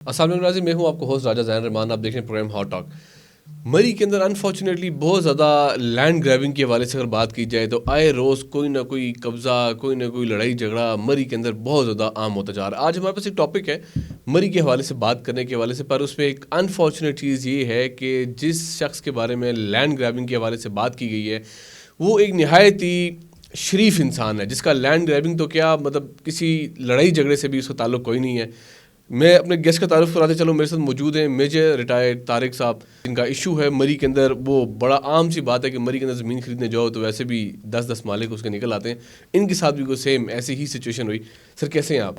السلام علیکم ناظرین، میں ہوں آپ کو ہوسٹ راجہ زین رحمان. آپ دیکھ رہے ہیں پروگرام ہاٹ ٹاک. مری کے اندر انفارچونیٹلی بہت زیادہ لینڈ گریبنگ کے حوالے سے اگر بات کی جائے تو آئے روز کوئی نہ کوئی قبضہ، کوئی نہ کوئی لڑائی جھگڑا مری کے اندر بہت زیادہ عام ہوتا جا رہا ہے. آج ہمارے پاس ایک ٹاپک ہے مری کے حوالے سے بات کرنے کے حوالے سے، پر اس میں ایک انفارچونیٹ چیز یہ ہے کہ جس شخص کے بارے میں لینڈ گریبنگ کے حوالے سے بات کی گئی ہے وہ ایک نہایت ہی شریف انسان ہے، جس کا لینڈ گریبنگ تو کیا مطلب کسی لڑائی جھگڑے سے بھی اس کا تعلق کوئی نہیں ہے. میں اپنے گیسٹ کا تعارف کراتے چلوں. میرے ساتھ موجود ہیں میجر ریٹائرڈ طارق صاحب، جن کا ایشو ہے مری کے اندر. وہ بڑا عام سی بات ہے کہ مری کے اندر زمین خریدنے جاؤ تو ویسے بھی 10 مالک اس کے نکل آتے ہیں. ان کے ساتھ بھی کوئی سیم ایسی ہی سچویشن ہوئی. سر کیسے ہیں آپ؟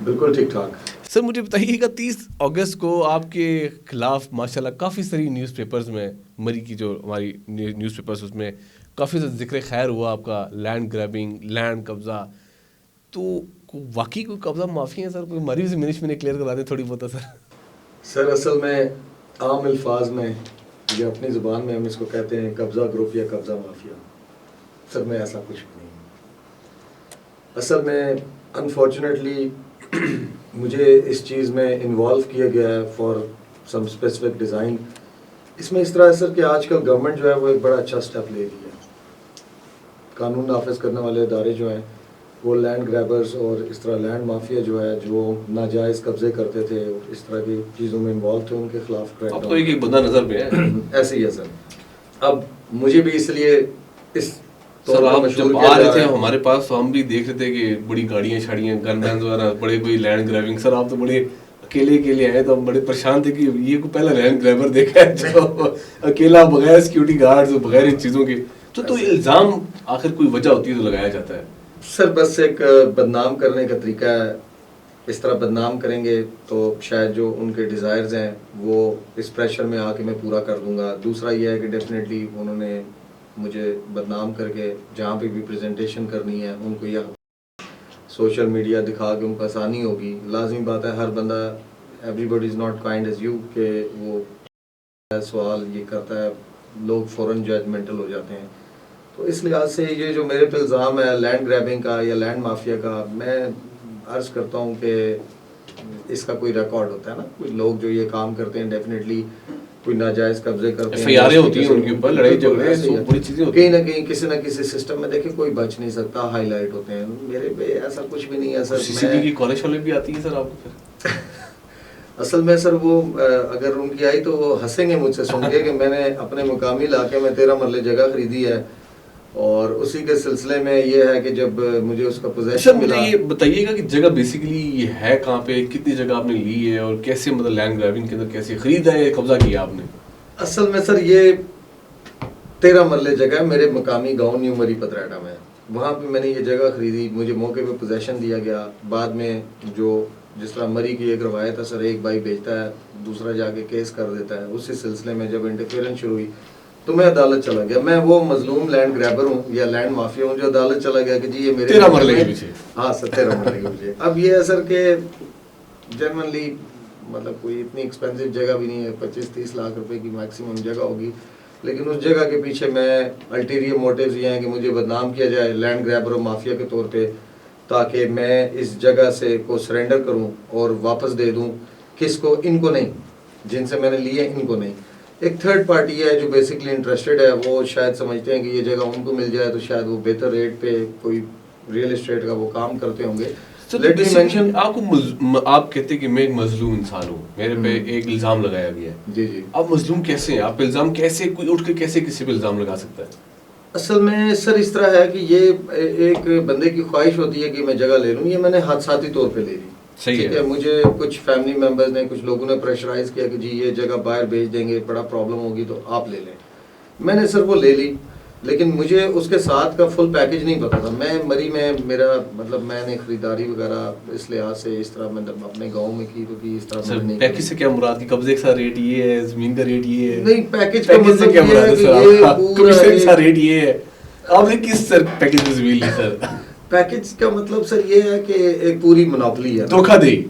بالکل ٹھیک ٹھاک. سر مجھے بتائیے گا 30 اگست کو آپ کے خلاف ماشاءاللہ کافی ساری نیوز پیپرز میں، مری کی جو ہماری نیوز پیپرز، اس میں کافی زیادہ ذکر خیر ہوا آپ کا، لینڈ گریبنگ، لینڈ قبضہ. تو واقعی کوئی قبضہ معافی ہے سر؟ کوئی ہماری بھی زمینش میں نے کلیئر کرا دیں تھوڑی بہت ہے سر اصل میں عام الفاظ میں یا اپنی زبان میں ہم اس کو کہتے ہیں قبضہ گروپ یا قبضہ مافیا. سر میں ایسا کچھ بھی نہیں. اصل میں انفارچونیٹلی مجھے اس چیز میں انوالو کیا گیا ہے فار سم اسپیسیفک ڈیزائن. اس میں اس طرح ہے سر کہ آج کل گورنمنٹ جو ہے وہ ایک بڑا اچھا سٹیپ لے رہی ہے. قانون نافذ کرنے والے ادارے جو ہیں وہ لینڈ گریبرز اور اس طرح لینڈ مافیا جو ہے جو ناجائز قبضے کرتے تھے اور اس طرح کی چیزوں میں انوالو تھے، ان کے خلاف اب تو ایک بندہ نظر پہ ہے. ایسے ہی ہے سر. اب مجھے بھی اس لیے اس سر آپ جب آ رہے تھے ہمارے پاس تو ہم بھی دیکھ رہے تھے کہ بڑی گاڑیاں شاڑیاں گن وینز وغیرہ، بڑے کوئی لینڈ گریبنگ. سر آپ تو بڑے اکیلے آئے تو ہم بڑے پریشان تھے کہ یہ کوئی پہلا لینڈ گریبر دیکھا ہے جو اکیلا بغیر سیکورٹی گارڈز بغیر ان چیزوں کے. تو الزام آخر کوئی وجہ ہوتی ہے تو لگایا جاتا ہے. سر بس ایک بدنام کرنے کا طریقہ ہے. اس طرح بدنام کریں گے تو شاید جو ان کے ڈیزائرز ہیں وہ اس پریشر میں آ کے میں پورا کر دوں گا. دوسرا یہ ہے کہ ڈیفینیٹلی انہوں نے مجھے بدنام کر کے جہاں پہ بھی پریزنٹیشن کرنی ہے ان کو یہ سوشل میڈیا دکھا کے ان کو آسانی ہوگی. لازمی بات ہے ہر بندہ، everybody is not kind as you, کہ وہ سوال یہ کرتا ہے لوگ فوراً ججمنٹل ہو جاتے ہیں. تو اس لحاظ سے یہ جو میرے پہ الزام ہے لینڈ گریبنگ کا یا لینڈ مافیا کا، میں عرض کرتا ہوں کہ اس کا کوئی ریکارڈ ہوتا ہے نا. کوئی لوگ جو یہ کام کرتے ہیں ڈیفینیٹلی کوئی ناجائز قبضے کرتے ہیں، FIR ہوتی ہیں ان کے اوپر، لڑائی جھگڑے بڑی چیزیں ہوتی ہیں. کہیں نہ کہیں کسی نہ کسی سسٹم میں دیکھیں کوئی بچ نہیں سکتا، ہائی لائٹ ہوتے ہیں. میرے پہ ایسا کچھ بھی نہیں ہے سر. CCTV کی کالج والے بھی آتی ہیں سر آپ کو پھر؟ اصل میں سر وہ اگر ان کی آئی تو وہ ہنسیں گے مجھ سے سن کے کہ میں نے اپنے مقامی علاقے میں 13 مرلے جگہ خریدی ہے، اور اسی کے سلسلے میں یہ ہے کہ جب مجھے اس کا پوزیشن ملا. مجھے یہ بتائیے گا کہ جگہ بیسیکلی یہ ہے کہاں پہ، کتنی جگہ آپ نے لی ہے اور کیسے مطلب لینڈ گریبنگ کے اندر کیسے خریدا ہے، قبضہ کیا آپ نے؟ اصل میں سر یہ 13 مرلے جگہ میرے مقامی گاؤں نیو مری پتراٹا میں، وہاں پہ میں نے یہ جگہ خریدی. مجھے موقع پہ پوزیشن دیا گیا. بعد میں جو جس طرح مری کی ایک روایت ہے سر، ایک بھائی بیچتا ہے دوسرا جا کے کیس کر دیتا ہے. اسی سلسلے میں جب انٹرفیئرنس شروع ہوئی تو میں عدالت چلا گیا. میں وہ مظلوم لینڈ گریبر ہوں یا لینڈ مافیا ہوں جو عدالت چلا گیا کہ جی یہ میرے 13 مرلے کے پیچھے. ہاں سر 13 مرلے کے پیچھے. اب یہ ہے سر کہ جنرلی مطلب کوئی اتنی ایکسپینسو جگہ بھی نہیں ہے، 25-30 لاکھ روپے کی میکسیمم جگہ ہوگی. لیکن اس جگہ کے پیچھے میں الٹیریئر موٹیوز یہ ہیں کہ مجھے بدنام کیا جائے لینڈ گریبر اور مافیا کے طور پہ، تاکہ میں اس جگہ سے کو سرنڈر کروں اور واپس دے دوں. کس کو؟ ان کو نہیں، جن سے میں نے لی ہے ان کو نہیں. ایک تھرڈ پارٹی ہے جو بیسکلی انٹرسٹڈ ہے، وہ شاید سمجھتے ہیں کہ یہ جگہ ان کو مل جائے تو شاید وہ بہتر ریٹ پہ کوئی ریئل اسٹیٹ کا وہ کام کرتے ہوں گے. آپ کہتے کہ میں ایک مظلوم انسان ہوں، میرے پہ ایک الزام لگایا گیا ہے. جی جی. آپ مظلوم کیسے ہیں؟ آپ الزام کیسے کوئی اٹھ کے کیسے کسی پہ الزام لگا سکتا ہے؟ اصل میں سر اس طرح ہے کہ یہ ایک بندے کی خواہش ہوتی ہے کہ میں جگہ لے لوں. یہ میں نے حادثاتی طور پہ لے لی. صحیح ہے. مجھے کچھ فیملی ممبرز نے، کچھ لوگوں نے پریشرائز کیا کہ جی یہ جگہ باہر بھیج دیں گے، بڑا پرابلم ہوگی تو آپ لے لیں. میں نے سر وہ لے لی، لیکن مجھے اس کے ساتھ کا فل پیکج نہیں پتا تھا. میں مری میں میرا مطلب میں نے خریداری وغیرہ اس لحاظ سے اس طرح مطلب اپنے گاؤں میں کی تو کی اس طرح میں نہیں. پیکج سے کیا مراد؟ کی قبضے کا ریٹ یہ ہے، زمین کا ریٹ یہ ہے؟ نہیں، پیکج کا مطلب کیا مراد ہے سر؟ کمیشن کا ریٹ یہ ہے. آپ نے کس سر پیکج میں زمین لی سر؟ پیکج کا مطلب سر یہ ہے کہ ایک پوری منوپلی ہے، دھوکہ دہی.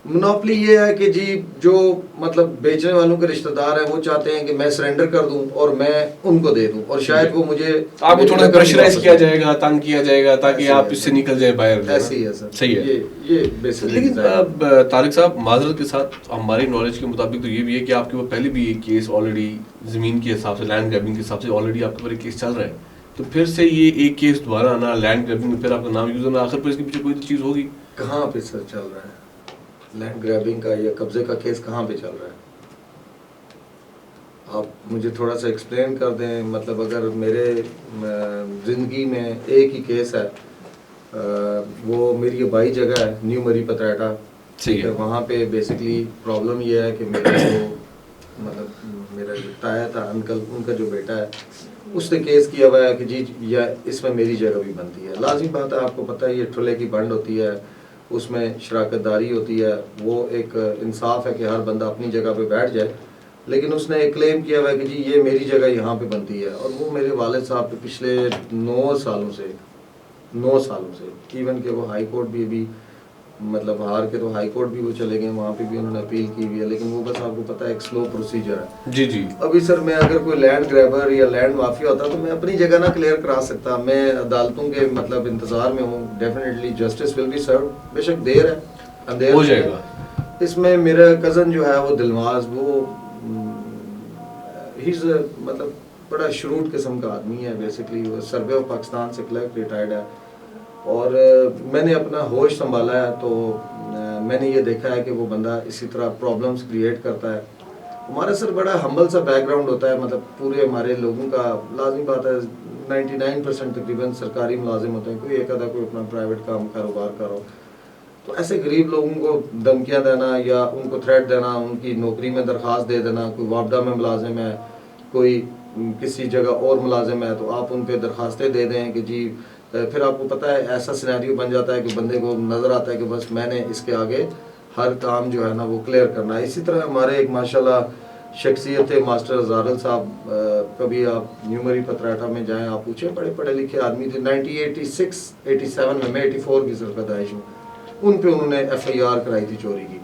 منوپلی یہ ہے کہ جی جو مطلب بیچنے والوں کے رشتہ دار ہیں وہ چاہتے ہیں کہ میں سرنڈر کر دوں اور میں ان کو دے دوں, اور شاید وہ مجھے آپ کو تھوڑا پریشرائز کیا جائے گا, تنگ کیا جائے گا تاکہ آپ اس سے نکل جائیں باہر. ایسے ہی ہے سر, صحیح ہے. یہ بیسکلی. لیکن طارق صاحب معذرت کے ساتھ ہماری نالج کے مطابق تو یہ بھی ہے کہ آپ کے وہ پہلے بھی ایک کیس آلریڈی زمین کے حساب سے, لینڈ گریبنگ کے حساب سے آلریڈی آپ کے اوپر ایک کیس چل رہا ہے, تو پھر سے یہ ایک کیس دوبارہ آنا لینڈ گریبنگ میں, پھر آپ کا نام یوز ہونا, آخر پر اس کے پیچھے کوئی چیز ہوگی. کہاں پہ سر چل رہا ہے لینڈ گریبنگ کا یا قبضے کا کیس, کہاں پہ چل رہا ہے؟ آپ مجھے تھوڑا سا ایکسپلین کر دیں. مطلب اگر میرے زندگی میں ایک ہی کیس ہے, وہ میری آبائی جگہ ہے نیو مری پتراٹا, ٹھیک ہے, وہاں پہ بیسکلی پرابلم یہ ہے کہ میرا جو مطلب میرا جو تایا تھا انکل, ان کا جو بیٹا ہے, اس نے کیس کیا ہوا ہے کہ جی یا اس میں میری جگہ بھی بنتی ہے. لازمی بات ہے, آپ کو پتہ ہے یہ ٹھلے کی بنڈ ہوتی ہے, اس میں شراکت داری ہوتی ہے, وہ ایک انصاف ہے کہ ہر بندہ اپنی جگہ پہ بیٹھ جائے. لیکن اس نے ایک کلیم کیا ہوا ہے کہ جی یہ میری جگہ یہاں پہ بنتی ہے, اور وہ میرے والد صاحب پہ پچھلے 9 سالوں سے ایون کہ وہ ہائی کورٹ بھی ابھی مطلب ہار کے تو ہائی کورٹ بھی وہ چلے گئے, وہاں پہ بھی انہوں نے اپیل کی ہوئی ہے, لیکن وہ بس آپ کو پتہ ہے ایک سلو پروسیجر ہے. جی جی. ابھی سر میں اگر کوئی لینڈ گریبر یا لینڈ مافیا ہوتا تو میں اپنی جگہ نہ کلیئر کرا سکتا, میں عدالتوں کے مطلب انتظار میں ہوں. ڈیفینیٹلی جسٹس ول بی سرو, بے شک دیر ہے, اندھیر ہو جائے گا. اس میں میرا کزن جو ہے وہ دلواز, وہ ہیز مطلب بڑا شروٹ قسم کا آدمی ہے. بیسکلی وہ سروے آف پاکستان سے کلرک ریٹائرڈ ہے, اور میں نے اپنا ہوش سنبھالا ہے تو میں نے یہ دیکھا ہے کہ وہ بندہ اسی طرح پرابلمس کریٹ کرتا ہے. ہمارا سر بڑا ہمبل سا بیک گراؤنڈ ہوتا ہے, مطلب پورے ہمارے لوگوں کا لازمی بات ہے 99% تقریباً سرکاری ملازم ہوتے ہیں, کوئی ایک آدھا کوئی اپنا پرائیویٹ کام کاروبار کرو. تو ایسے غریب لوگوں کو دھمکیاں دینا یا ان کو تھریٹ دینا, ان کی نوکری میں درخواست دے دینا, کوئی وابڈا میں ملازم ہے, کوئی کسی جگہ اور ملازم ہے, تو آپ ان پہ درخواستیں دے دیں کہ جی, پھر آپ کو پتہ ہے ایسا سینیریو بن جاتا ہے کہ بندے کو نظر آتا ہے کہ بس میں نے اس کے آگے ہر کام جو ہے نا وہ کلیئر کرنا ہے. اسی طرح ہمارے ایک ماشاءاللہ شخصیت ہے ماسٹر زارل صاحب, کبھی آپ نیو مری پتراٹا میں جائیں, آپ پوچھیں, بڑے پڑھے لکھے آدمی تھے. 1986-87 میں 84 کی سر پیدائش ہوں, ان پہ انہوں نے ایف آئی آر کرائی تھی چوری کی,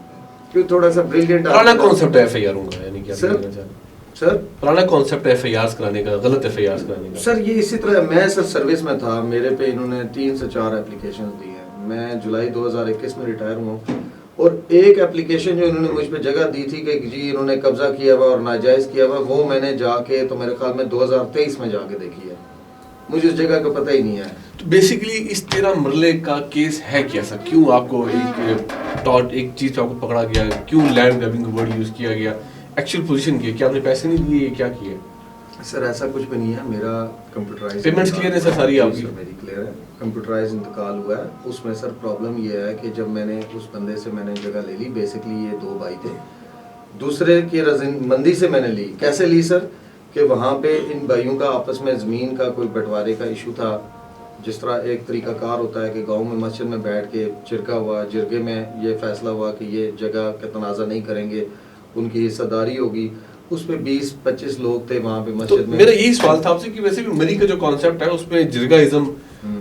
کیوں تھوڑا سا بریلینٹ پرانا کانسیپٹ ہے ایف آئی آر کا, یعنی کیا سر پرانا کانسیپٹ ہے ایف آئی آر کرانے کا, غلط ایف آئی آر کرانے کا. سر یہ اسی طرح میں سر سروس میں تھا, میرے پہ انہوں نے 3 سے 4 اپلیکیشن دی ہیں. میں جولائی 2021 میں ریٹائر ہوا ہوں, اور ایک اپلیکیشن جو انہوں نے مجھ پہ جگہ دی تھی کہ جی انہوں نے قبضہ کیا ہوا اور ناجائز کیا ہوا, وہ میں نے جا کے تو میرے خیال میں 2023 میں جا کے دیکھی ہے, مجھے اس جگہ کا پتہ ہی نہیں ہے. تو بیسیکلی اس 13 مرلے کا کیس ہے کیا سر, کیوں آپ کو ایک چیز پہ آپ کو پکڑا گیا, کیوں لینڈ گریبنگ کا ورڈ یوز کیا گیا, ایکچوئل پوزیشن کی, کیا آپ نے پیسے نہیں دیے, کیا کیے؟ سر ایسا کچھ بھی نہیں ہے, میرا کمپیوٹرائز پیمنٹس کلیئر ہے سر ساری آپ کی؟ میری کلیئر ہے, کمپیوٹرائز انتقال ہوا ہے. اس میں سر پرابلم یہ ہے کہ جب میں نے اس بندے سے میں نے جگہ لے لی, بیسکلی یہ 2 بھائی تھے, دوسرے کی رضامندی سے میں نے لی. کیسے لی سر, کہ وہاں پہ ان بھائیوں کا آپس میں زمین کا کوئی بٹوارے کا ایشو تھا. جس طرح ایک طریقہ کار ہوتا ہے کہ گاؤں میں مسجد میں بیٹھ کے جرگہ ہوا, جرگے میں یہ فیصلہ ہوا کہ یہ جگہ کا تنازع نہیں کریں گے, ان کی حصہ داری ہوگی. اس پہ 20-25 لوگ تھے وہاں پہ مسجد میں. میرا یہی سوال تھا آپ سے کہ ویسے بھی مری کا جو کانسیپٹ ہے اس میں جرگائزم,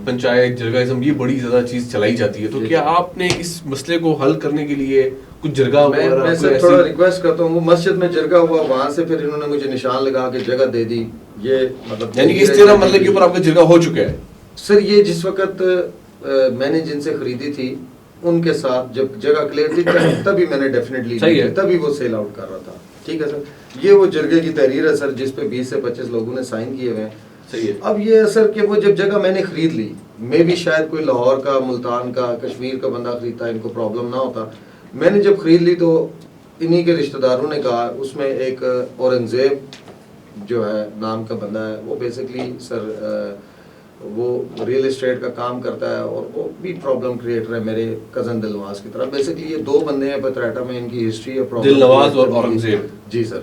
پنچایت جرگائزم, یہ بڑی زیادہ چیز چلائی جاتی ہے, تو کیا آپ نے اس مسئلے کو حل کرنے کے لیے کچھ جرگہ وغیرہ؟ میں سر تھوڑا ریکویسٹ کرتا ہوں, وہ مسجد میں جرگہ ہوا, وہاں سے پھر انہوں نے مجھے نشان لگا کے جگہ دے دی. یہ مطلب یعنی کہ اس 13 مرلے کے اوپر آپ کا جرگہ ہو چکا ہے سر. یہ جس وقت میں نے جن سے خریدی تھی ان کے ساتھ جب جگہ کلیئر تھی تبھی میں نے ڈیفینیٹلی تبھی وہ سیل آؤٹ کر رہا تھا. ٹھیک ہے سر, یہ وہ جرگے کی تحریر ہے سر, جس پہ 20 سے 25 لوگوں نے سائن کیے ہوئے ہیں. صحیح ہے. اب یہ سر کہ وہ جب جگہ میں نے خرید لی, میں بھی شاید کوئی لاہور کا, ملتان کا, کشمیر کا بندہ خریدتا, ان کو پرابلم نہ ہوتا. میں نے جب خرید لی تو انہی کے رشتہ داروں نے کہا, اس میں ایک اورنگزیب جو ہے نام کا بندہ ہے, وہ بیسکلی سر وہ ریل اسٹیٹ کا کام کرتا ہے, اور وہ بھی پرابلم کریٹر ہے میرے کزن دلنواز کی طرح. بیسکلی یہ 2 بندے ہیں پتراٹا میں, ان کی ہسٹری ہے پرابلم, دلنواز اور اورنگزیب. جی سر.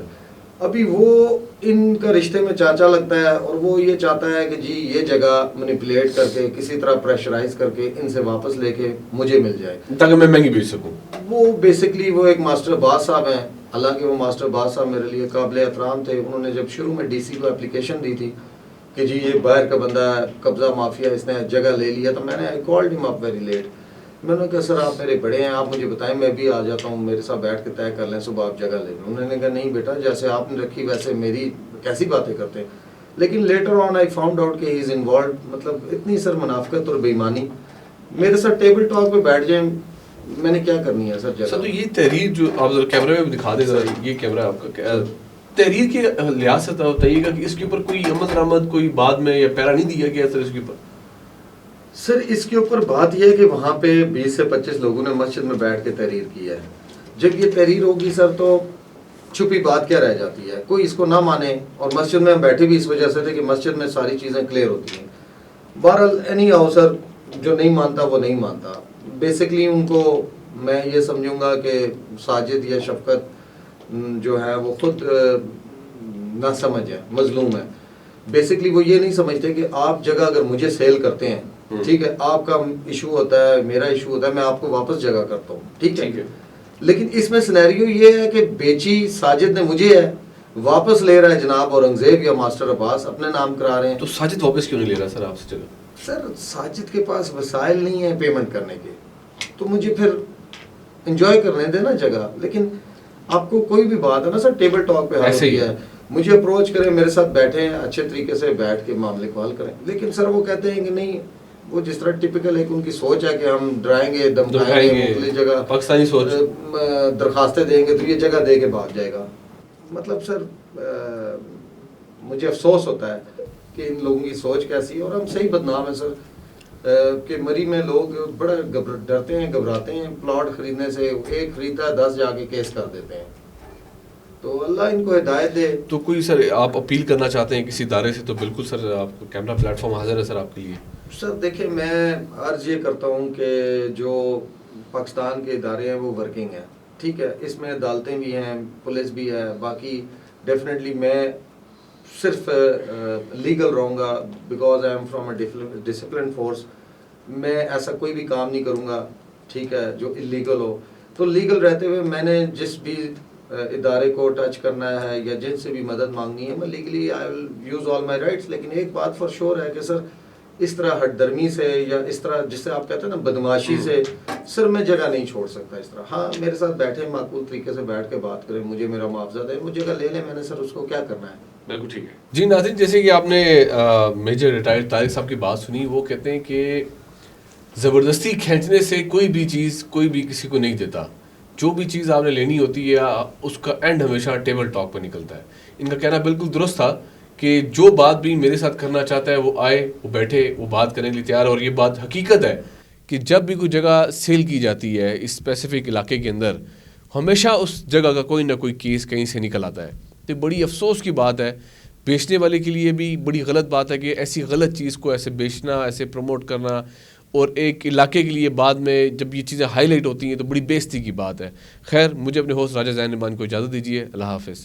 ابھی وہ ان کا رشتے میں چاچا لگتا ہے, اور وہ یہ چاہتا ہے کہ جی یہ جگہ مینیپولیٹ کر کے کسی طرح پریشرائز کر کے ان سے واپس لے کے مجھے مل جائے تاکہ میں مہنگی بیچ سکوں. وہ بیسکلی وہ ایک ماسٹر باز صاحب ہیں, حالانکہ وہ ماسٹر باز صاحب میرے لیے قابل احترام تھے. انہوں نے جب شروع میں ڈی سی کو اپلیکیشن دی تھی کہ جی یہ باہر کا بندہ ہے, قبضہ مافیا, اس نے جگہ لے لیا, تو میں نے آئی کالڈ ہم اپ ویری لیٹ. میں نے کہا سر آپ میرے بڑے ہیں, آپ مجھے بتائیں, میں بھی آ جاتا ہوں, میرے ساتھ بیٹھ کے طے کر لیں, صبح آپ جگہ لے لیں. انہوں نے کہا نہیں بیٹا, جیسے آپ نے رکھی ویسے میری کیسی باتیں کرتے ہیں. لیکن later on I found out کہ ہی از انوالوڈ, مطلب اتنی سر منافقت اور بےایمانی. میرے ساتھ ٹیبل ٹاک پہ بیٹھ جائیں, میں نے کیا کرنی ہے سر جگہ. سر تو یہ تحریر جو آپ ذرا کیمرے میں دکھا دیں ذرا, یہ کیمرہ آپ کا تحریر کے لحاظ سے بتائیے گا کہ اس کے اوپر کوئی عمل درآمد کوئی بعد میں یا پیرا نہیں دیا گیا سر اس کے اوپر؟ سر اس کے اوپر بات یہ ہے کہ وہاں پہ 20 سے 25 لوگوں نے مسجد میں بیٹھ کے تحریر کی ہے. جب یہ تحریر ہوگی سر تو چھپی بات کیا رہ جاتی ہے, کوئی اس کو نہ مانے. اور مسجد میں ہم بیٹھے بھی اس وجہ سے تھے کہ مسجد میں ساری چیزیں کلیئر ہوتی ہیں. بہرحال اینی ہاؤ سر, جو نہیں مانتا وہ نہیں مانتا. بیسکلی ان کو میں یہ سمجھوں گا کہ ساجد یا شفقت جو ہے وہ خود نہ سمجھ ہے, مظلوم ہے. بیسکلی وہ یہ نہیں سمجھتے کہ آپ جگہ اگر مجھے سیل کرتے ہیں, ٹھیک ہے, آپ کا ایشو ہوتا ہے, میرا ایشو ہوتا ہے, میں آپ کو واپس جگہ کرتا ہوں, ٹھیک ہے. لیکن اس میں سینیریو یہ ہے کہ بیچی ساجد نے مجھے ہے, واپس لے رہا ہے جناب اورنگزیب یا ماسٹر عباس, اپنے نام کرا رہے ہیں. تو ساجد واپس کیوں نہیں لے رہا سر آپ سے جگہ؟ سر ساجد کے پاس وسائل نہیں ہیں پیمنٹ کرنے کے, تو مجھے پھر انجوائے کرنے دیں نا جگہ. لیکن آپ کو کوئی بھی بات ہے نا سر, ٹیبل ٹاک پہ حل ہوتی ہے, مجھے اپروچ کریں, میرے ساتھ بیٹھیں, اچھے طریقے سے بیٹھ کے معاملے کو حل کریں. لیکن سر وہ کہتے ہیں کہ نہیں, وہ جس طرح ٹپیکل ایک ان کی سوچ ہے کہ ہم ڈرائیں گے, دمکائیں گے, مختلف جگہ پاکستانی سوچ, درخواستیں دیں گے تو یہ جگہ دے کے بھاگ جائے گا. مطلب سر مجھے افسوس ہوتا ہے کہ ان لوگوں کی سوچ کیسی ہے. اور ہم صحیح بدنام ہیں سر کہ مری میں لوگ بڑا ڈرتے ہیں, گھبراتے ہیں پلاٹ خریدنے سے. ایک خریدتا ہے 10 جا کے کیس کر دیتے ہیں. تو اللہ ان کو ہدایت دے. تو کوئی سر آپ اپیل کرنا چاہتے ہیں کسی ادارے سے تو بالکل سر آپ کو کیمرہ پلیٹ فارم حاضر ہے سر آپ کے لیے. سر دیکھیں, میں عرض یہ کرتا ہوں کہ جو پاکستان کے ادارے ہیں وہ ورکنگ ہیں, ٹھیک ہے. اس میں عدالتیں بھی ہیں, پولیس بھی ہے. باقی ڈیفینیٹلی میں صرف لیگل رہوں گا, because I am from a discipline force. میں ایسا کوئی بھی کام نہیں کروں گا, ٹھیک ہے, جو انلیگل ہو. تو لیگل رہتے ہوئے میں نے جس بھی ادارے کو ٹچ کرنا ہے یا جن سے بھی مدد مانگنی ہے, میں legally I will use all my rights. لیکن ایک بات فار شور ہے کہ سر اس طرح ہٹ درمی سے یا اس طرح جس سے آپ کہتے ہیں نا بدماشی سے, سر میں جگہ نہیں چھوڑ سکتا اس طرح. ہاں میرے ساتھ بیٹھے, معقول طریقے سے بیٹھ کے بات کریں, مجھے میرا معاوضہ دیں, مجھے جگہ لے لیں, میں نے سر اس کو کیا کرنا ہے. بالکل ٹھیک ہے. جی ناظرین, جیسے کہ آپ نے میجر ریٹائرڈ طارق صاحب کی بات سنی, وہ کہتے ہیں کہ زبردستی کھینچنے سے کوئی بھی چیز کوئی بھی کسی کو نہیں دیتا. جو بھی چیز آپ نے لینی ہوتی ہے اس کا اینڈ ہمیشہ ٹیبل ٹاک پہ نکلتا ہے. ان کا کہنا بالکل درست تھا کہ جو بات بھی میرے ساتھ کرنا چاہتا ہے وہ آئے, وہ بیٹھے, وہ بات کرنے کے لیے تیار. اور یہ بات حقیقت ہے کہ جب بھی کوئی جگہ سیل کی جاتی ہے اس اسپیسیفک علاقے کے اندر, ہمیشہ اس جگہ کا کوئی نہ کوئی کیس کہیں سے نکل آتا ہے. تو بڑی افسوس کی بات ہے, بیچنے والے کے لیے بھی بڑی غلط بات ہے کہ ایسی غلط چیز کو ایسے بیچنا, ایسے پروموٹ کرنا, اور ایک علاقے کے لیے بعد میں جب یہ چیزیں ہائی لائٹ ہوتی ہیں تو بڑی بے عزتی کی بات ہے. خیر, مجھے اپنے ہوسٹ راجہ زین رحمان کو اجازت دیجیے. اللہ حافظ.